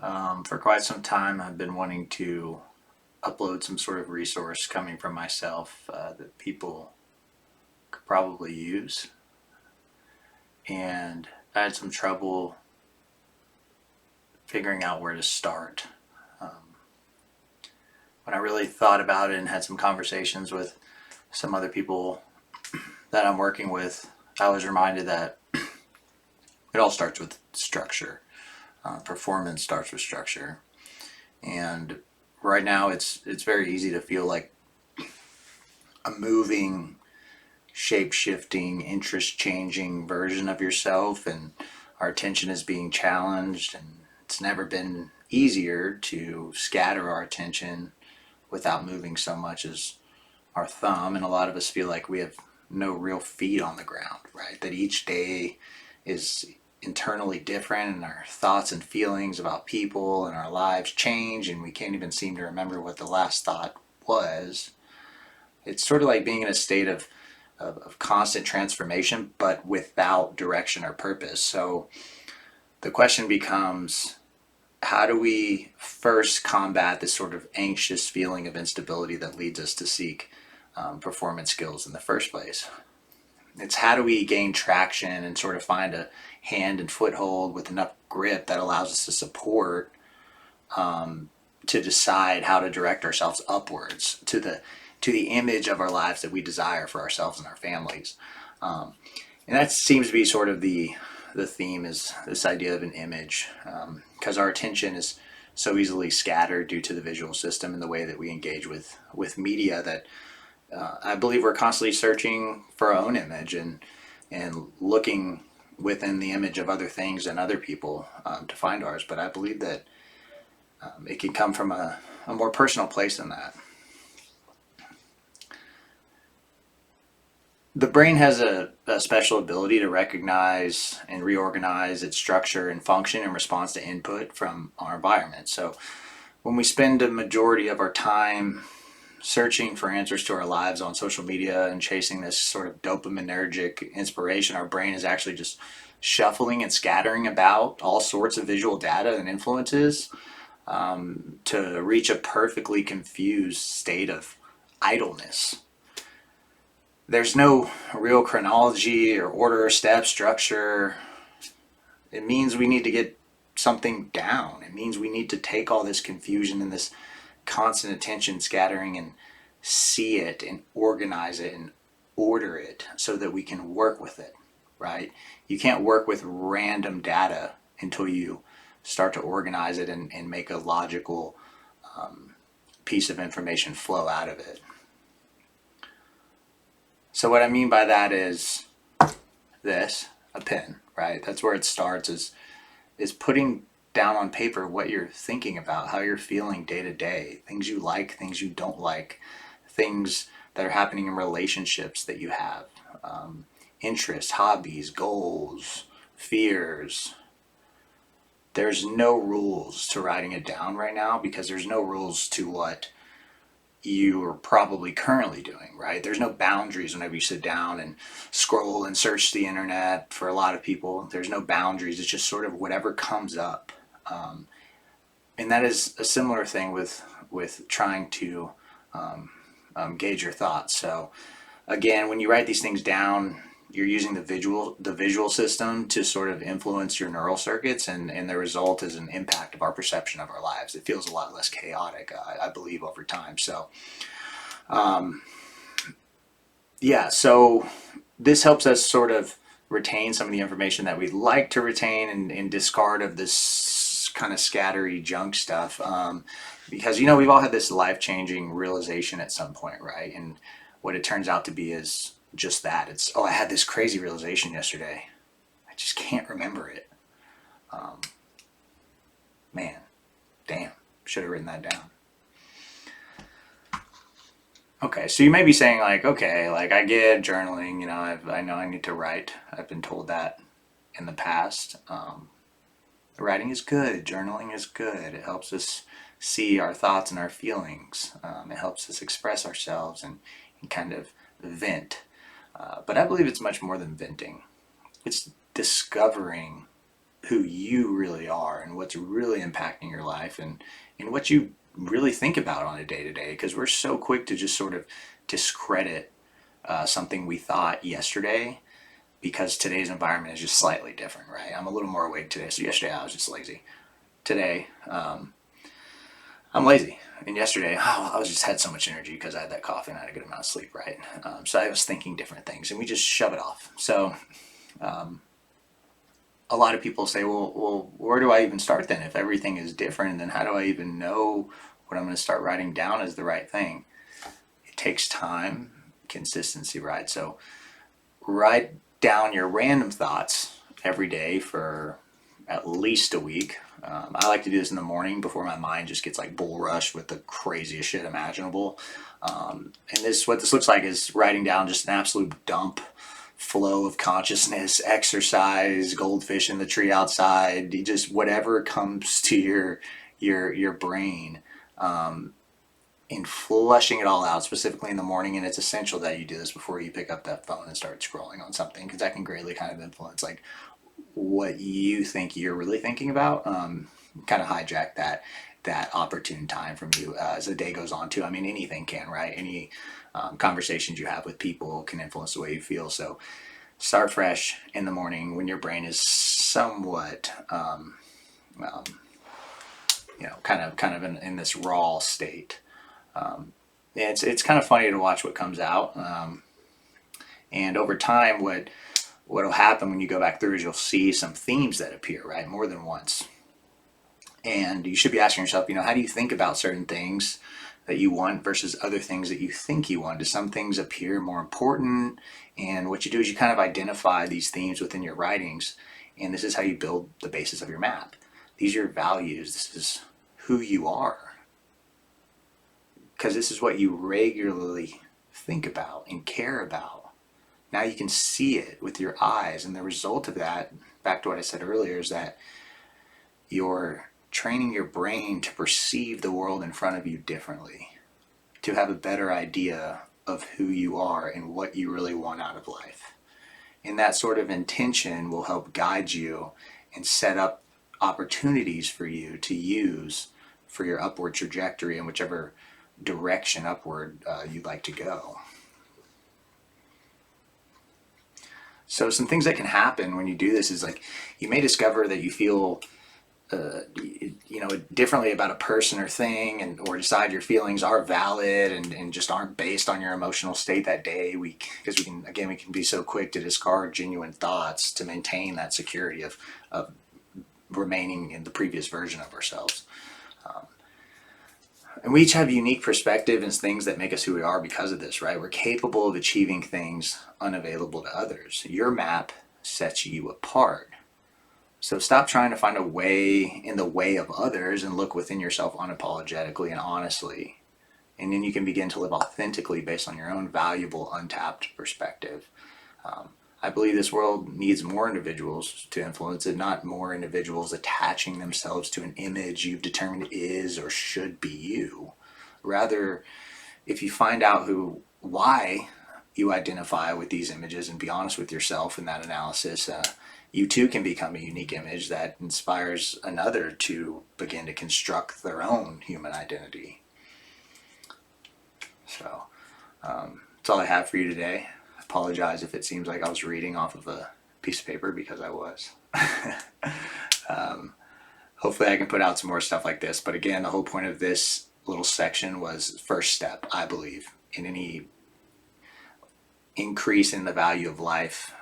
For quite some time, I've been wanting to upload some sort of resource coming from myself that people could probably use. And I had some trouble figuring out where to start. Um, when I really thought about it and had some conversations with some other people that I'm working with, I was reminded that it all starts with structure. Performance starts with structure. And right now, it's very easy to feel like a moving, shape shifting, interest changing version of yourself, and our attention is being challenged. And it's never been easier to scatter our attention without moving so much as our thumb. And a lot of us feel like we have no real feet on the ground, right? That each day is internally different, and our thoughts and feelings about people and our lives change, and we can't even seem to remember what the last thought was. It's sort of like being in a state of constant transformation, but without direction or purpose. So the question becomes, how do we first combat this sort of anxious feeling of instability that leads us to seek performance skills in the first place? It's how do we gain traction and sort of find a hand and foothold with enough grip that allows us to support, to decide how to direct ourselves upwards to the image of our lives that we desire for ourselves and our families. Um, and that seems to be sort of the theme, is this idea of an image, because our attention is so easily scattered due to the visual system and the way that we engage with media, that I believe we're constantly searching for our own image and looking within the image of other things and other people, to find ours. But I believe that it can come from a more personal place than that. The brain has a special ability to recognize and reorganize its structure and function in response to input from our environment. So when we spend a majority of our time searching for answers to our lives on social media and chasing this sort of dopaminergic inspiration, our brain is actually just shuffling and scattering about all sorts of visual data and influences, to reach a perfectly confused state of idleness. There's no real chronology or order or step structure. It means we need to get something down. It means we need to take all this confusion and this constant attention scattering and see it and organize it and order it so that we can work with it, right? You can't work with random data until you start to organize it and make a logical piece of information flow out of it. So what I mean by that is this, a pen, right? That's where it starts, is putting down on paper what you're thinking about, how you're feeling day to day, things you like, things you don't like, things that are happening in relationships that you have, interests, hobbies, goals, fears. There's no rules to writing it down right now, because there's no rules to what you are probably currently doing, right? There's no boundaries whenever you sit down and scroll and search the internet. For a lot of people, there's no boundaries. It's just sort of whatever comes up. And that is a similar thing with trying to gauge your thoughts. So again, when you write these things down, you're using the visual system to sort of influence your neural circuits, and the result is an impact of our perception of our lives. It feels a lot less chaotic, I believe, over time. So yeah, so this helps us sort of retain some of the information that we'd like to retain, and discard of this kind of scattery junk stuff, because we've all had this life-changing realization at some point, right? And what it turns out to be is just that. It's, oh, I had this crazy realization yesterday, I just can't remember it. Man, damn, should have written that down. Okay, so you may be saying, like, okay, like, I get journaling, I know I need to write. I've been told that in the past. Writing is good, journaling is good. It helps us see our thoughts and our feelings. It helps us express ourselves and kind of vent. But I believe it's much more than venting. It's discovering who you really are and what's really impacting your life and what you really think about on a day to day. Because we're so quick to just sort of discredit something we thought yesterday because today's environment is just slightly different, right? I'm a little more awake today. So yesterday I was just lazy. Today, I'm lazy. And yesterday, I was just had so much energy because I had that coffee and I had a good amount of sleep, right? So I was thinking different things and we just shove it off. So a lot of people say, well, where do I even start then? If everything is different, then how do I even know what I'm going to start writing down as the right thing? It takes time, consistency, right? So write down your random thoughts every day for at least a week. I like to do this in the morning before my mind just gets like bull rushed with the craziest shit imaginable. And this, what this looks like is writing down just an absolute dump flow of consciousness, exercise, goldfish in the tree outside, just whatever comes to your brain, and flushing it all out, specifically in the morning. And it's essential that you do this before you pick up that phone and start scrolling on something, because that can greatly kind of influence like what you think you're really thinking about. Kind of hijack that opportune time from you as the day goes on too. I mean, anything can, right? Any conversations you have with people can influence the way you feel. So start fresh in the morning when your brain is somewhat, kind of in this raw state. Yeah, it's kind of funny to watch what comes out. And over time, what'll happen when you go back through is you'll see some themes that appear, right, more than once. And you should be asking yourself, how do you think about certain things that you want versus other things that you think you want? Do some things appear more important? And what you do is you kind of identify these themes within your writings, and this is how you build the basis of your map. These are your values. This is who you are. Because this is what you regularly think about and care about. Now you can see it with your eyes, and the result of that, back to what I said earlier, is that you're training your brain to perceive the world in front of you differently, to have a better idea of who you are and what you really want out of life. And that sort of intention will help guide you and set up opportunities for you to use for your upward trajectory in whichever direction upward you'd like to go. So some things that can happen when you do this is like you may discover that you feel differently about a person or thing, and or decide your feelings are valid and just aren't based on your emotional state that day. Because we can be so quick to discard genuine thoughts to maintain that security of remaining in the previous version of ourselves. And we each have unique perspective and things that make us who we are because of this, right? We're capable of achieving things unavailable to others. Your map sets you apart. So stop trying to find a way in the way of others and look within yourself unapologetically and honestly. And then you can begin to live authentically based on your own valuable, untapped perspective. I believe this world needs more individuals to influence it, not more individuals attaching themselves to an image you've determined is or should be you. Rather, if you find out why you identify with these images and be honest with yourself in that analysis, you too can become a unique image that inspires another to begin to construct their own human identity. So that's all I have for you today. I apologize if it seems like I was reading off of a piece of paper, because I was. Hopefully I can put out some more stuff like this. But again, the whole point of this little section was first step, I believe, in any increase in the value of life,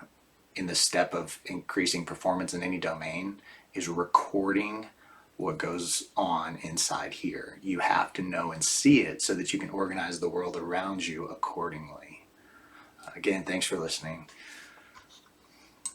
in the step of increasing performance in any domain, is recording what goes on inside here. You have to know and see it so that you can organize the world around you accordingly. Again, thanks for listening.